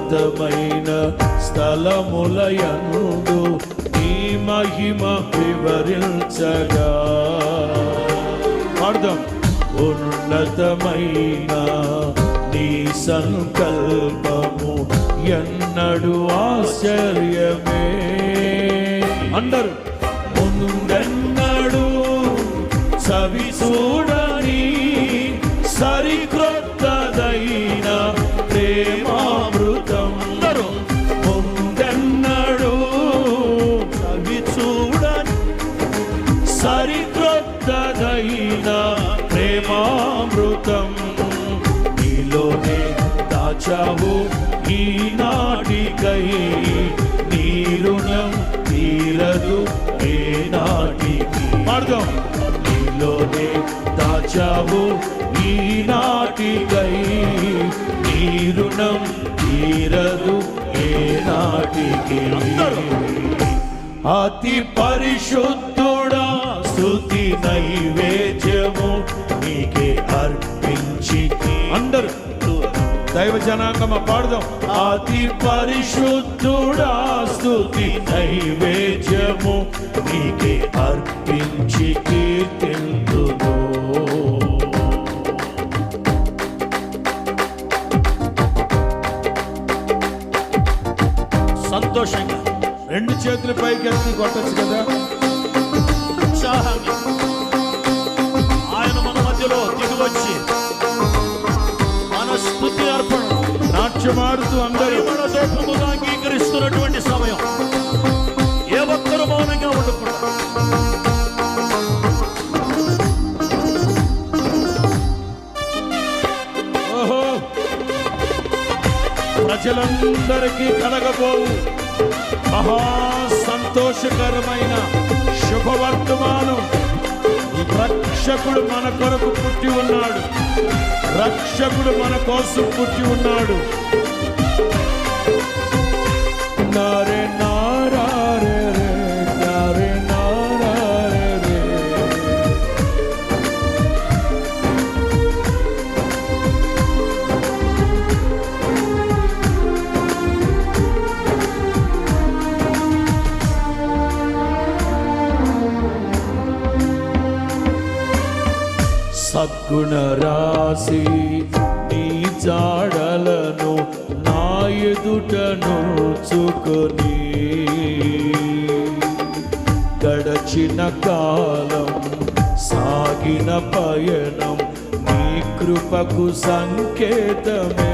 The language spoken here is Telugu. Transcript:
ఉన్నతమైన స్థలములయందు నీ మహిమ వివరించగా. అర్థం ఉన్నతమైన నీ సంకల్పము ఎన్నడు ఆశ్చర్యమే. అందరు ముందెన్నడు సవి చూడని సరికొత్తదైన ప్రేమామృతం. అందరూ ముందెన్నడు సవి చూడని సరికొత్తదైన ప్రేమామృతం నీలోనే దాచావు ఈనాటికై. నీ రుణం తీరదు ఏనాటికి. అర్థం నీలోనే దాచావు ఈనాటికై. నీ రుణం తీరదు ఏనాటికి. అతి పరిశుద్ధుడా స్తుతి నైవేద్యము నీకే అర్పించి. అందరూ దైవ జనాంగమ పాడదాం. అతి పరిశుద్ధుడా స్తుతి నైవేద్యము నీకే అర్పించి కీర్తింతును. సంతోషంగా రెండు చేతుల పైకి ఎత్తి కొట్టచ్చు కదా. ఉత్సాహంగా ఆయన మన మధ్యలో దిగివచ్చి మన స్తుతి అర్పణ నాట్యమాడుతూ అందరూ మనతోముగా అంగీకరిస్తున్నటువంటి సమయం. ఏ ఒక్కరు మౌనంగా ఉండకుండా ఓహో ప్రజలందరికీ కలగబోవు మహా సంతోషకరమైన శుభవర్తమానం. రక్షకుడు మన కొరకు పుట్టి ఉన్నాడు. రక్షకుడు మన కోసం పుట్టి ఉన్నాడు. నారే నారే రే నారే నారే రే. సద్గుణ రాశి నీ జాడలను నా ఎదుటను చుకొని గడచిన కాలం సాగిన పయనం నీ కృపకు సంకేతమే.